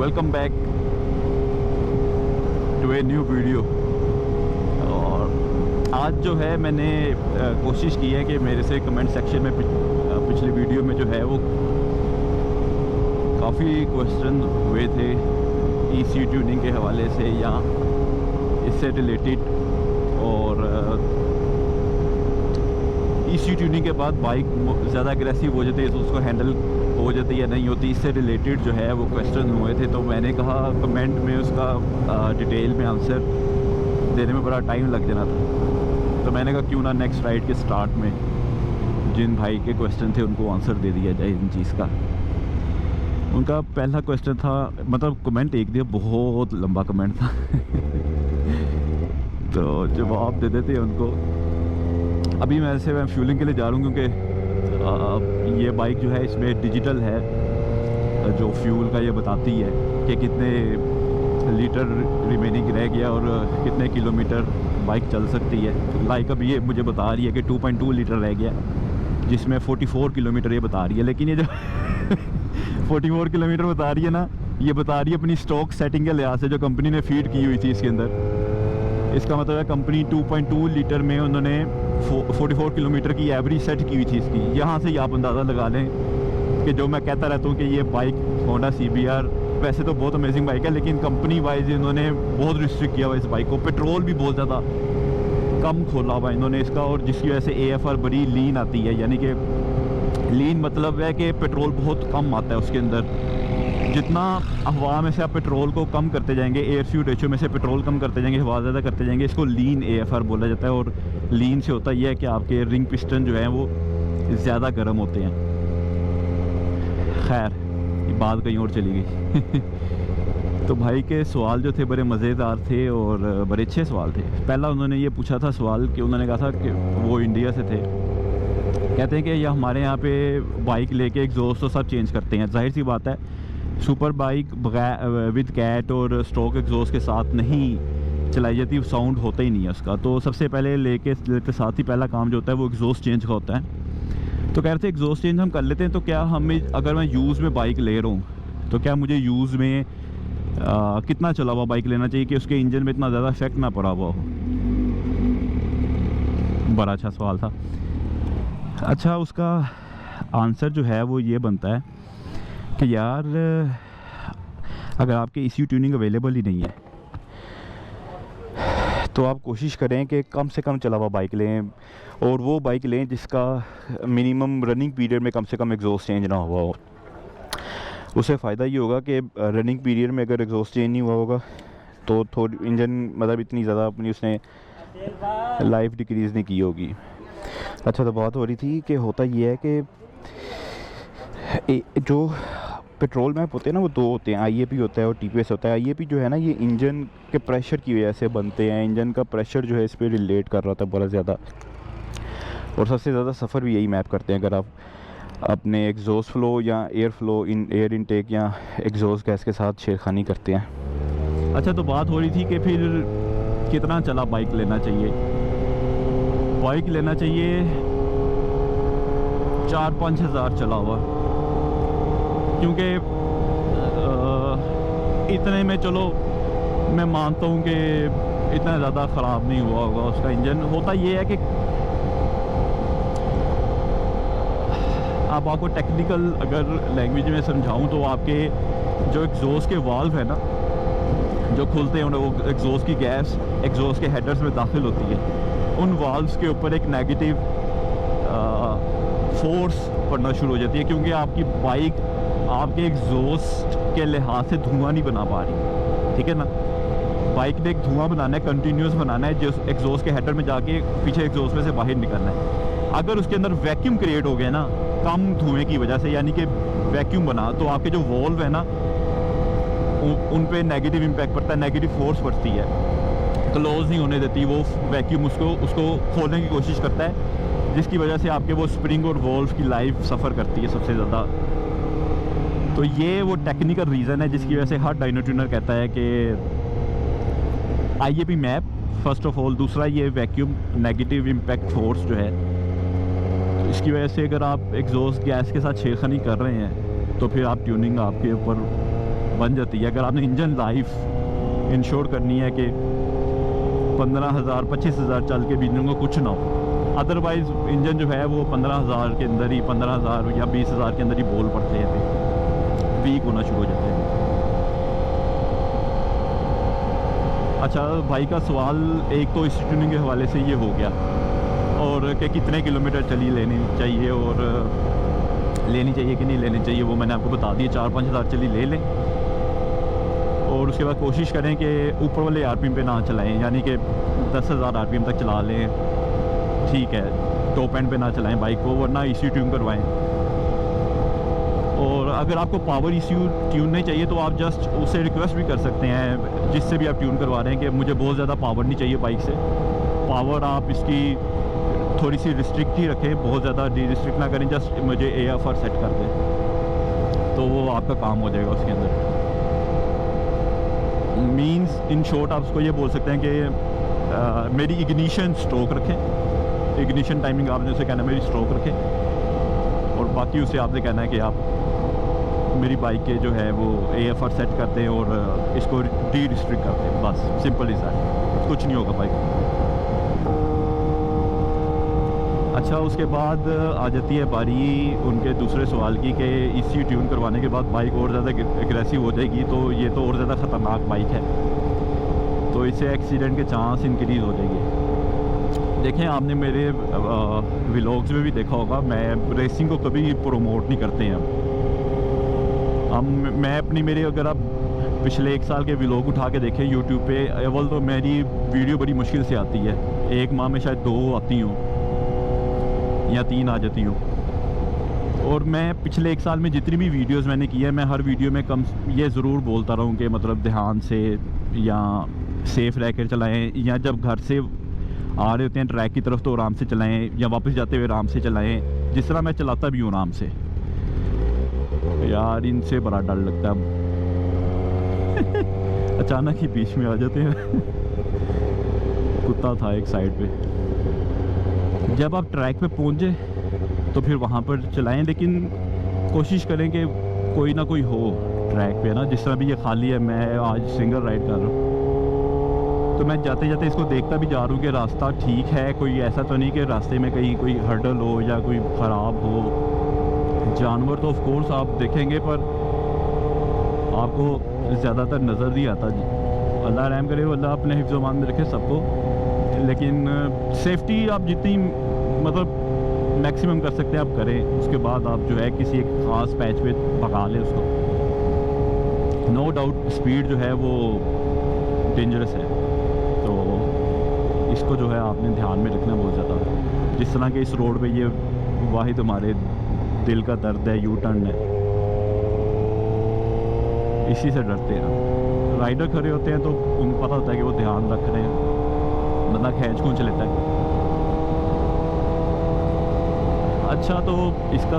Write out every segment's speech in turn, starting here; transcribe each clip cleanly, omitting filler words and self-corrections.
Welcome back to a new video. और आज जो है मैंने कोशिश की है कि मेरे से कमेंट सेक्शन में पिछली वीडियो में जो है वो काफ़ी क्वेश्चन हुए थे ECU ट्यूनिंग के हवाले से या इससे रिलेटेड। और ECU ट्यूनिंग के बाद बाइक ज़्यादा एग्रेसिव हो जाती है तो उसको हैंडल हो जाती है या नहीं होती, इससे रिलेटेड जो है वो क्वेश्चन हुए थे। तो मैंने कहा कमेंट में उसका डिटेल में आंसर देने में बड़ा टाइम लग जाना था, तो मैंने कहा क्यों ना नेक्स्ट राइड के स्टार्ट में जिन भाई के क्वेश्चन थे उनको आंसर दे दिया जाए इन चीज़ का। उनका पहला क्वेश्चन था, मतलब कमेंट एक दिया, बहुत लंबा कमेंट था तो जवाब दे देते हैं उनको। अभी मैं फ्यूलिंग के लिए जा रहा हूँ क्योंकि ये बाइक जो है इसमें डिजिटल है जो फ्यूल का ये बताती है कि कितने लीटर रिमेनिंग रह गया और कितने किलोमीटर बाइक चल सकती है। लाइक अभी ये मुझे बता रही है कि 2.2 लीटर रह गया, जिसमें 44 किलोमीटर ये बता रही है। लेकिन ये जो 44 किलोमीटर बता रही है ना, ये बता रही है अपनी स्टॉक सेटिंग के लिहाज से जो कंपनी ने फीड की हुई थी इसके अंदर। इसका मतलब है कंपनी 2.2 लीटर में उन्होंने 44 किलोमीटर की एवरेज सेट की हुई थी इसकी। यहाँ से ही आप अंदाज़ा लगा लें कि जो मैं कहता रहता हूँ कि ये बाइक होंडा CBR वैसे तो बहुत अमेजिंग बाइक है, लेकिन कंपनी वाइज इन्होंने बहुत रिस्ट्रिक्ट किया हुआ इस बाइक को। पेट्रोल भी बहुत ज़्यादा कम खोला हुआ इन्होंने इसका, और जिसकी वजह से AFR बड़ी लीन आती है। यानी कि लीन मतलब है कि पेट्रोल बहुत कम आता है उसके अंदर। जितना हवा में से आप पेट्रोल को कम करते जाएंगे, एयर फ्यूल रेशियो में से पेट्रोल कम करते जाएंगे, हवा ज़्यादा करते जाएंगे, इसको लीन AFR बोला जाता है। और लीन से होता यह है कि आपके रिंग पिस्टन जो है वो ज़्यादा गर्म होते हैं। खैर ये बात कहीं और चली गई तो भाई के सवाल जो थे बड़े मज़ेदार थे और बड़े अच्छे सवाल थे। पहला उन्होंने ये पूछा था सवाल कि उन्होंने कहा था कि वो इंडिया से थे, कहते हैं कि यह हमारे यहाँ पे बाइक लेके एग्जॉस्ट तो सब चेंज करते हैं। जाहिर सी बात है सुपर बाइक विद कैट और स्ट्रोक एग्जॉस्ट के साथ नहीं चलाई जाती, साउंड होता ही नहीं है उसका। तो सबसे पहले लेते साथ ही पहला काम जो होता है वो एग्जॉस्ट चेंज का होता है। तो कह रहे थे एग्जॉस्ट चेंज हम कर लेते हैं, तो क्या हमें अगर मैं यूज़ में बाइक ले रहा हूँ तो क्या मुझे यूज़ में कितना चला हुआ बाइक लेना चाहिए कि उसके इंजन में इतना ज़्यादा इफेक्ट ना पड़ा हुआ हो। बड़ा अच्छा सवाल था। अच्छा, उसका आंसर जो है वो ये बनता है कि यार अगर आपके ECU ट्यूनिंग अवेलेबल ही नहीं है तो आप कोशिश करें कि कम से कम चला हुआ बाइक लें, और वो बाइक लें जिसका मिनिमम रनिंग पीरियड में कम से कम एग्जॉस्ट चेंज ना हुआ हो। उससे फ़ायदा ये होगा कि रनिंग पीरियड में अगर एग्जॉस्ट चेंज नहीं हुआ होगा तो थोड़ी इंजन मतलब इतनी ज़्यादा अपनी उसने लाइफ डिक्रीज़ नहीं की होगी। अच्छा, तो बात हो रही थी कि होता ये है कि जो पेट्रोल मैप होते हैं ना वो दो होते हैं, IAP होता है और TPS होता है। IAP जो है ना ये इंजन के प्रेशर की वजह से बनते हैं। इंजन का प्रेशर जो है इस पर रिलेट कर रहा था बहुत ज़्यादा, और सबसे ज़्यादा सफ़र भी यही मैप करते हैं। अगर आप अपने एग्जॉस्ट फ्लो या एयर इनटेक या एग्जॉस्ट गैस के साथ छेड़खानी करते हैं। अच्छा, तो बात हो रही थी कि फिर कितना चला बाइक लेना चाहिए। बाइक लेना चाहिए 4-5 हज़ार चला हुआ, क्योंकि इतने में चलो मैं मानता हूँ कि इतना ज़्यादा ख़राब नहीं हुआ होगा उसका इंजन। होता ये है कि अब आपको टेक्निकल अगर लैंग्वेज में समझाऊँ तो आपके जो एग्जॉस्ट के वाल्व है ना जो खुलते हैं, वो एग्जॉस्ट की गैस एग्जॉस्ट के हेडर्स में दाखिल होती है, उन वाल्व्स के ऊपर एक नेगेटिव फोर्स पड़ना शुरू हो जाती है, क्योंकि आपकी बाइक आपके एग्जॉस्ट के लिहाज से धुआं नहीं बना पा रही। ठीक है ना, बाइक ने एक धुआं बनाना है, कंटिन्यूस बनाना है, जो एग्जॉस्ट के हेडर में जाके पीछे एग्जॉस्ट में से बाहर निकलना है। अगर उसके अंदर वैक्यूम क्रिएट हो गया ना कम धुएं की वजह से, यानी कि वैक्यूम बना, तो आपके जो वॉल्व है ना उन पे नेगेटिव इम्पैक्ट पड़ता है, नेगेटिव फोर्स पड़ती है, क्लोज नहीं होने देती वो वैक्यूम, उसको खोलने की कोशिश करता है, जिसकी वजह से आपके वो स्प्रिंग और वॉल्व की लाइफ सफ़र करती है सबसे ज़्यादा। तो ये वो टेक्निकल रीज़न है जिसकी वजह से हर डायनो ट्यूनर कहता है कि IAP map first of all, दूसरा ये वैक्यूम नेगेटिव इम्पैक्ट फोर्स जो है, तो इसकी वजह से अगर आप एग्जॉस्ट गैस के साथ छेड़खानी कर रहे हैं तो फिर आप ट्यूनिंग आपके ऊपर बन जाती है। अगर आपने इंजन लाइफ इंश्योर करनी है कि 15,000 25,000 चल के भी इंजन को कुछ ना हो, अदरवाइज़ इंजन जो है वो 15,000 के अंदर ही 15,000 या 20,000 के अंदर ही बोल पड़ते हैं, वीक होना शुरू हो जाते हैं। अच्छा, भाई का सवाल एक तो इस ट्यूनिंग के हवाले से ये हो गया, और कि कितने किलोमीटर चली लेनी चाहिए और लेनी चाहिए कि नहीं लेनी चाहिए, वो मैंने आपको बता दिया। 4-5 हज़ार चली ले लें, और उसके बाद कोशिश करें कि ऊपर वाले आरपीएम पे ना चलाएं, यानी कि 10,000 आरपीएम तक चला लें, ठीक है। टॉप एंड पे ना चलाएं बाइक को, वरना ECU ट्यून करवाएं। और अगर आपको पावर ECU ट्यून नहीं चाहिए तो आप जस्ट उससे रिक्वेस्ट भी कर सकते हैं, जिससे भी आप ट्यून करवा रहे हैं, कि मुझे बहुत ज़्यादा पावर नहीं चाहिए बाइक से, पावर आप इसकी थोड़ी सी रिस्ट्रिक्ट ही रखें, बहुत ज़्यादा डी रिस्ट्रिक्ट ना करें, जस्ट मुझे AFR सेट कर दें, तो वो आपका काम हो जाएगा उसके अंदर। मीन्स इन शॉर्ट आप उसको ये बोल सकते हैं कि मेरी इग्निशन स्ट्रोक रखें, इग्निशन टाइमिंग आपने उसे कहना है मेरी स्ट्रोक रखें, और बाकी उसे आपने कहना है कि आप मेरी बाइक के जो है वो AFR सेट करते हैं और इसको डी रिस्ट्रिक्ट करते हैं, बस सिंपल इज़ दैट, कुछ नहीं होगा बाइक। अच्छा, उसके बाद आ जाती है बारी उनके दूसरे सवाल की कि ECU ट्यून करवाने के बाद बाइक और ज़्यादा एग्रेसिव हो जाएगी, तो ये तो और ज़्यादा ख़तरनाक बाइक है, तो इससे एक्सीडेंट के चांस इंक्रीज़ हो जाएगी। देखें, आपने मेरे व्लॉग्स में भी देखा होगा, मैं रेसिंग को कभी प्रमोट नहीं करते हैं मैं अपनी मेरे अगर आप पिछले 1 साल के व्लॉग उठा के देखें यूट्यूब पे, अव्वल तो मेरी वीडियो बड़ी मुश्किल से आती है, एक माह में शायद 2 आती हूँ या 3 आ जाती हूँ। और मैं पिछले 1 साल में जितनी भी वीडियोस मैंने की है, मैं हर वीडियो में कम ये ज़रूर बोलता रहूँ कि मतलब ध्यान से या सेफ़ रह कर चलाएँ, या जब घर से आ रहे होते हैं ट्रैक की तरफ तो आराम से चलाएँ, या वापस जाते हुए आराम से चलाएँ, जिस तरह मैं चलाता भी हूँ आराम से। यार इनसे बड़ा डर लगता है अचानक ही बीच में आ जाते हैं कुत्ता था एक साइड पे। जब आप ट्रैक पे पहुँचे तो फिर वहाँ पर चलाएं, लेकिन कोशिश करें कि कोई ना कोई हो ट्रैक पे ना। जिस तरह भी ये खाली है, मैं आज सिंगल राइड कर रहा हूँ, तो मैं जाते जाते इसको देखता भी जा रहा हूँ कि रास्ता ठीक है, कोई ऐसा तो नहीं कि रास्ते में कहीं कोई हर्डल हो या कोई ख़राब हो। जानवर तो ऑफ कोर्स आप देखेंगे, पर आपको ज़्यादातर नज़र नहीं आता जी। अल्लाह रहम करे, अल्लाह अपने हिफ्ज़ मान में रखे सबको, लेकिन सेफ्टी आप जितनी मतलब मैक्सिमम कर सकते हैं आप करें। उसके बाद आप जो है किसी एक ख़ास पैच पे भगा लें उसको। नो डाउट स्पीड जो है वो डेंजरस है, तो इसको जो है आपने ध्यान में रखना बहुत ज़्यादा। जिस तरह के इस रोड पे ये वाहिद हमारे दिल का दर्द है, यू टर्न है, इसी से डरते हैं। राइडर खड़े होते हैं तो उनको पता होता है कि वो ध्यान रख रहे हैं, बंदा खींच खूंच लेता है। अच्छा, तो इसका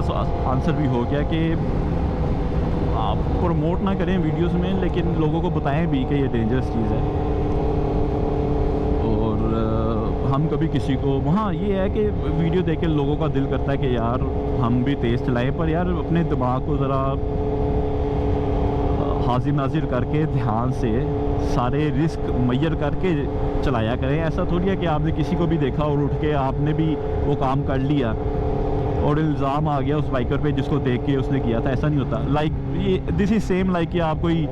आंसर भी हो गया कि आप प्रमोट ना करें वीडियोस में, लेकिन लोगों को बताएं भी कि ये डेंजरस चीज़ है। और हम कभी किसी को वहाँ ये है कि वीडियो देख के लोगों का दिल करता है कि यार हम भी तेज़ चलाएं, पर यार अपने दिमाग को ज़रा हाजिर नाजिर करके ध्यान से सारे रिस्क मुय्यर करके चलाया करें। ऐसा थोड़ी है कि आपने किसी को भी देखा और उठ के आपने भी वो काम कर लिया और इल्ज़ाम आ गया उस बाइकर पे जिसको देख के उसने किया था। ऐसा नहीं होता। लाइक ये दिस इज़ सेम लाइक कि आप कोई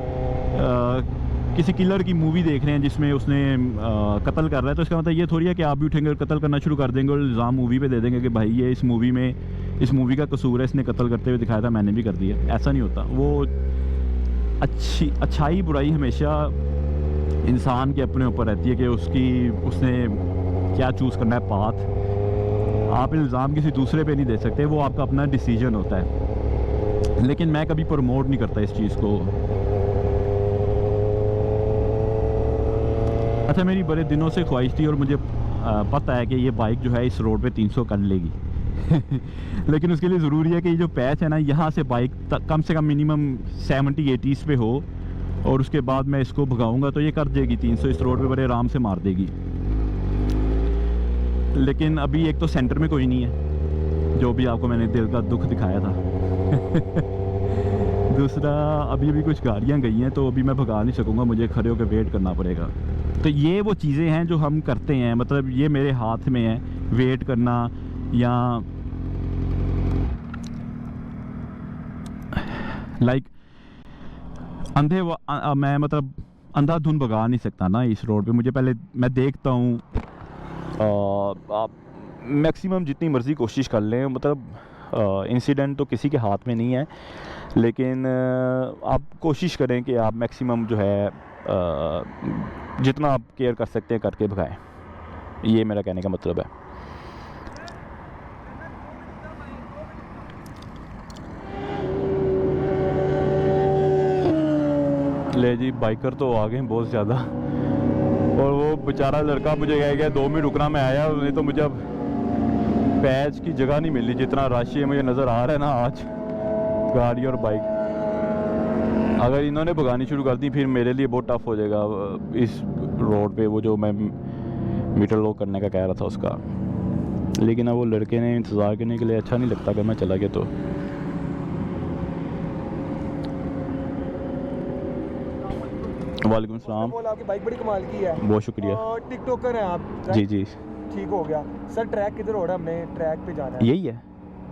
किसी किलर की मूवी देख रहे हैं जिसमें उसने कत्ल कर रहा है, तो इसका मतलब ये थोड़ी है कि आप भी उठेंगे और कत्ल करना शुरू कर देंगे और इल्ज़ाम मूवी पे दे देंगे कि भाई ये इस मूवी में इस मूवी का कसूर है, इसने कत्ल करते हुए दिखाया था, मैंने भी कर दिया। ऐसा नहीं होता। वो अच्छाई बुराई हमेशा इंसान के अपने ऊपर रहती है कि उसने क्या चूज़ करना है पाथ। आप इल्ज़ाम किसी दूसरे पे नहीं दे सकते, वो आपका अपना डिसीजन होता है। लेकिन मैं कभी प्रमोट नहीं करता इस चीज़ को। अच्छा, मेरी बड़े दिनों से ख्वाहिश थी और मुझे पता है कि ये बाइक जो है इस रोड पे 300 कर लेगी लेकिन उसके लिए ज़रूरी है कि ये जो पैच है ना, यहाँ से बाइक कम से कम मिनिमम 70-80 पे हो, और उसके बाद मैं इसको भगाऊंगा तो ये कर देगी 300 इस रोड पे, बड़े आराम से मार देगी। लेकिन अभी एक तो सेंटर में कोई नहीं है, जो भी आपको मैंने दिल का दुख दिखाया था दूसरा अभी अभी कुछ गाड़ियाँ गई हैं तो अभी मैं भगा नहीं सकूँगा, मुझे खड़े होकर वेट करना पड़ेगा। तो ये वो चीज़ें हैं जो हम करते हैं, मतलब ये मेरे हाथ में है, वेट करना या लाइक मैं मतलब अंधाधुन भगा नहीं सकता ना इस रोड पे। मुझे पहले मैं देखता हूँ, आप मैक्सिमम जितनी मर्ज़ी कोशिश कर लें, मतलब इंसिडेंट तो किसी के हाथ में नहीं है, लेकिन आप कोशिश करें कि आप मैक्सिमम जो है जितना आप केयर कर सकते हैं करके भगाएं। ये मेरा कहने का मतलब है। ले जी, बाइकर तो आ गए बहुत ज़्यादा, और वो बेचारा लड़का मुझे कह गया 2 मिनट रुकना, मैं आया, नहीं तो मुझे अब पैच की जगह नहीं मिल रही, जितना रश है मुझे नज़र आ रहा है ना आज गाड़ी और बाइक। अगर इन्होंने भगानी शुरू कर दी फिर मेरे लिए बहुत टफ हो जाएगा इस रोड पे, वो जो मैं मीटर लॉक करने का कह रहा था उसका। लेकिन अब वो लड़के ने इंतज़ार करने के लिए अच्छा नहीं लगता अगर मैं चला गया तो। वालेकुम सलाम। आपकी बाइक बड़ी कमाल की है। बहुत शुक्रिया। टिकटॉकर हैं आप? जी जी ठीक हो गया सर। ट्रैक किधर हो रहा है? हमने ट्रैक पे जाना है। यही है,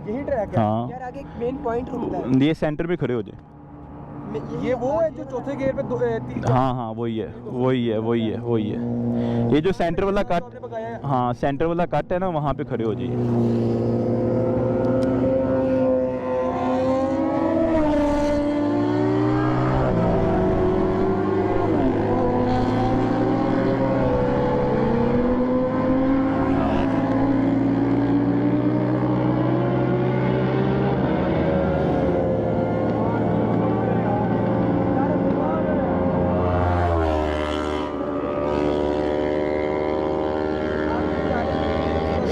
यही ट्रैक है? हाँ। यार आगे एक मेन पॉइंट होता है, ये सेंटर पे खड़े हो जाए। ये वो है जो चौथे गेयर पे हाँ हाँ वही है, वही है, वही है, वही है। ये जो सेंटर वाला कट, हाँ सेंटर वाला कट है ना, वहाँ पे खड़े हो जाइए।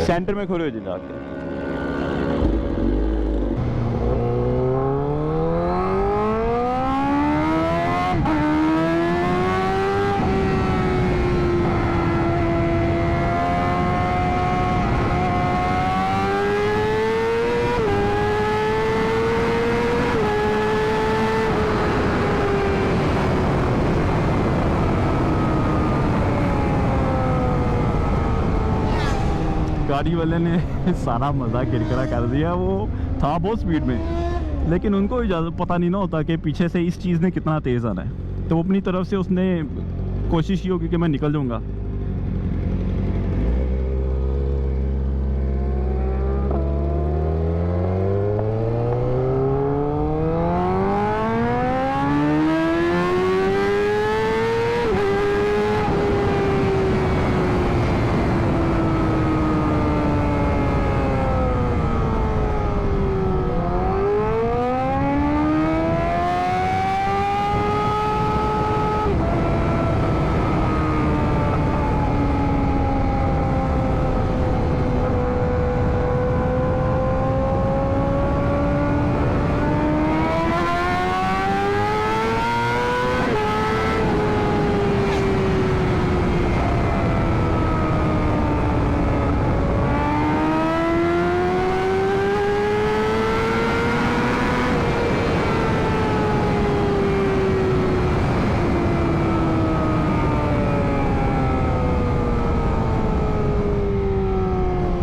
सेंटर में खड़े हो जाइए जाके। गाड़ी वाले ने सारा मज़ा किरकिरा कर दिया। वो था बहुत स्पीड में, लेकिन उनको इजाज़त पता नहीं ना होता कि पीछे से इस चीज़ ने कितना तेज़ आना है, तो वो अपनी तरफ से उसने कोशिश की होगी कि मैं निकल जाऊंगा।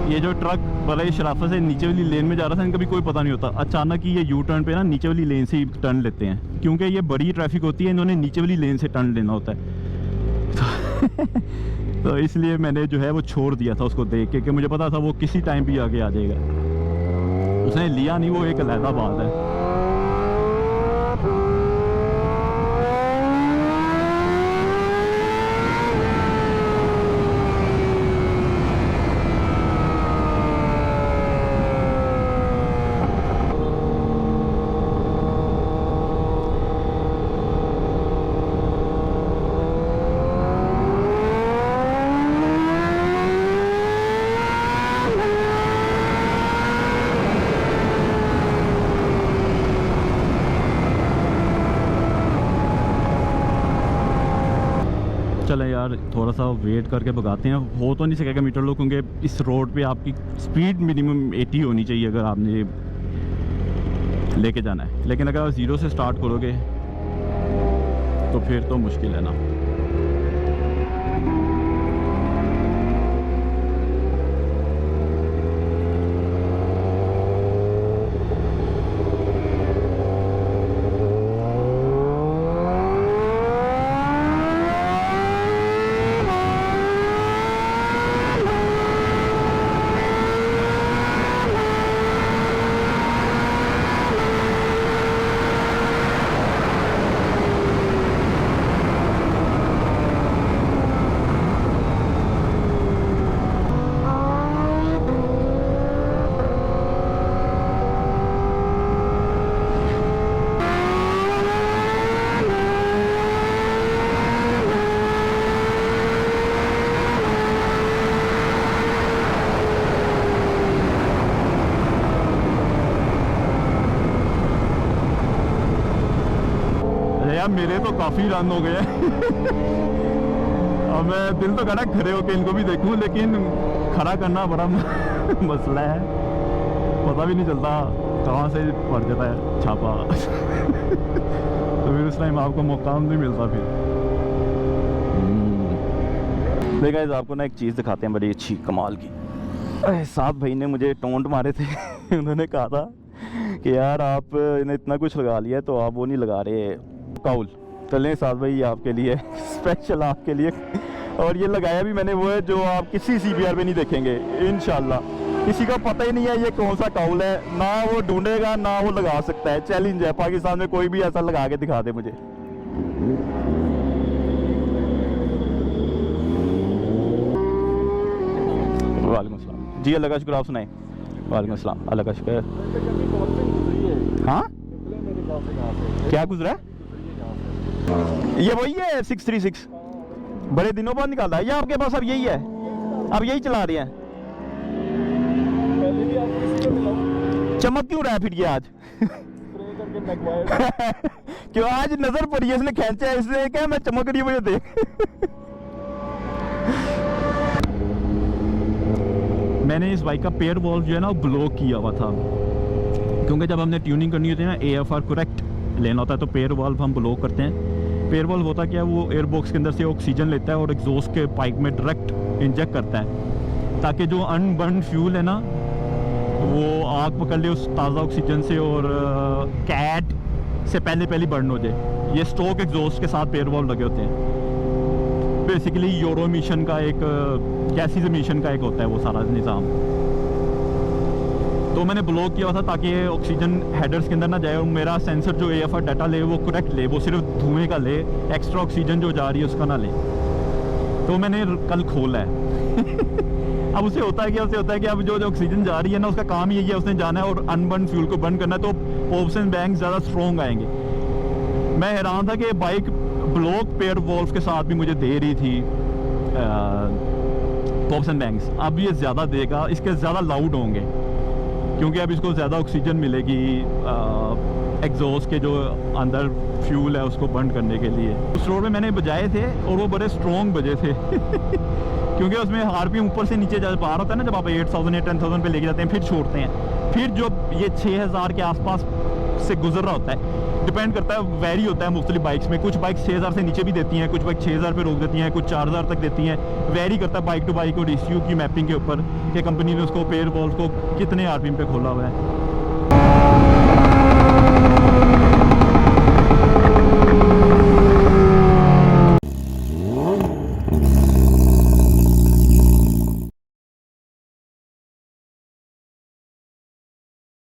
ये जो ट्रक बड़े शराफत से नीचे वाली लेन में जा रहा था, इनका भी कोई पता नहीं होता। अचानक ही ये यू टर्न पे ना नीचे वाली लेन से ही टर्न लेते हैं, क्योंकि ये बड़ी ट्रैफिक होती है, इन्होंने नीचे वाली लेन से टर्न लेना होता है। तो इसलिए मैंने जो है वो छोड़ दिया था उसको देख के, कि मुझे पता था वो किसी टाइम भी आगे आ जाएगा। उसने लिया नहीं, वो एक अलहदा बात है। चले यार, थोड़ा सा वेट करके भगाते हैं। हो तो नहीं सकेगा मीटर लो, क्योंकि इस रोड पे आपकी स्पीड मिनिमम 80 होनी चाहिए अगर आपने लेके जाना है। लेकिन अगर आप ज़ीरो से स्टार्ट करोगे तो फिर तो मुश्किल है ना। यार मेरे तो काफ़ी रन हो गए हैं। अब मैं दिल तो करा खड़े होके इनको भी देखूं, लेकिन खड़ा करना बड़ा मसला है। पता भी नहीं चलता कहाँ से पड़ जाता है छापा। तो फिर उस टाइम आपको मौका नहीं मिलता फिर। देखा इस आपको ना एक चीज़ दिखाते हैं बड़ी अच्छी कमाल की। साथ भाई ने मुझे टोंट मारे थे। उन्होंने कहा था कि यार आप ने इतना कुछ लगा लिया तो आप वो नहीं लगा रहे काउल। चलें साथ भाई, ये आपके लिए स्पेशल आपके लिए। और ये लगाया भी मैंने वो है जो आप किसी CBR पे नहीं देखेंगे इंशाल्लाह। किसी को पता ही नहीं है ये कौन सा काउल है, ना वो ढूंढेगा ना वो लगा सकता है। चैलेंज है, पाकिस्तान में कोई भी ऐसा लगा के दिखा दे मुझे। वालेकुम अस्सलाम जी, अल्लाह का शुक्र। आप सुनाए। वालेकुम अस्सलाम, अल्लाह का शुक्र। हाँ क्या गुजरा है? ये वही है 636, बड़े दिनों बाद निकाला है। ये आपके पास अब यही है, अब यही चला रहे हैं। चमक क्यों रहा है फिर ये आज? क्यों आज नजर पड़ी है, इसने खींचा है, इसने क्या मैं चमक रही मुझे देख। मैंने इस बाइक का पेयर वॉल्व जो है ना वो ब्लॉक किया हुआ था, क्योंकि जब हमने ट्यूनिंग करनी होती है ना, AFR करेक्ट लेना होता है, तो पेयर वॉल्व हम ब्लॉक करते हैं। पेयर वॉल्व होता क्या है, वो एयरबॉक्स के अंदर से ऑक्सीजन लेता है और एग्जॉस्ट के पाइप में डायरेक्ट इंजेक्ट करता है, ताकि जो अनबर्न फ्यूल है ना वो आग पकड़ ले उस ताज़ा ऑक्सीजन से और कैट से पहले बर्न हो जाए। ये स्टॉक एग्जॉस्ट के साथ पेयर वॉल्व लगे होते हैं। बेसिकली यूरो मिशन का एक गैसीज मिशन का एक होता है वो सारा निज़ाम। तो मैंने ब्लॉक किया था ताकि ऑक्सीजन हेडर्स के अंदर ना जाए और मेरा सेंसर जो AFR डाटा ले वो करेक्ट ले, वो सिर्फ धुएं का ले, एक्स्ट्रा ऑक्सीजन जो जा रही है उसका ना ले। तो मैंने कल खोला है। अब उसे होता है क्या, उसे होता है कि अब जो ऑक्सीजन जा रही है ना उसका काम यही है, उसने जाना है और अनबर्न फ्यूल को बर्न करना है, तो पोप्स एंड बैंग्स ज़्यादा स्ट्रॉन्ग आएंगे। मैं हैरान था कि बाइक ब्लॉक पेयर वॉल्व के साथ भी मुझे दे रही थी पोप्स एंड बैंग्स। अब ये ज़्यादा देगा, इसके ज़्यादा लाउड होंगे, क्योंकि अब इसको ज़्यादा ऑक्सीजन मिलेगी एग्जॉस्ट के जो अंदर फ्यूल है उसको बर्न करने के लिए। उस रोड में मैंने बजाए थे और वो बड़े स्ट्रॉन्ग बजे थे। क्योंकि उसमें RPM ऊपर से नीचे जब बाहर होता है ना, जब आप 8000 या 10000 पे लेके जाते हैं फिर छोड़ते हैं, फिर जो ये 6000 के आसपास से गुजर रहा होता है, डिपेंड करता है, वेरी होता है मुख्तलिफ बाइक्स में। कुछ बाइक 6000 से नीचे भी देती हैं, कुछ बाइक 6000 पे रोक देती हैं, कुछ 4000 तक देती हैं। वेरी करता है बाइक टू बाइक और ECU की मैपिंग के ऊपर कि कंपनी ने उसको पेयर वॉल्व को कितने RPM पे खोला हुआ है।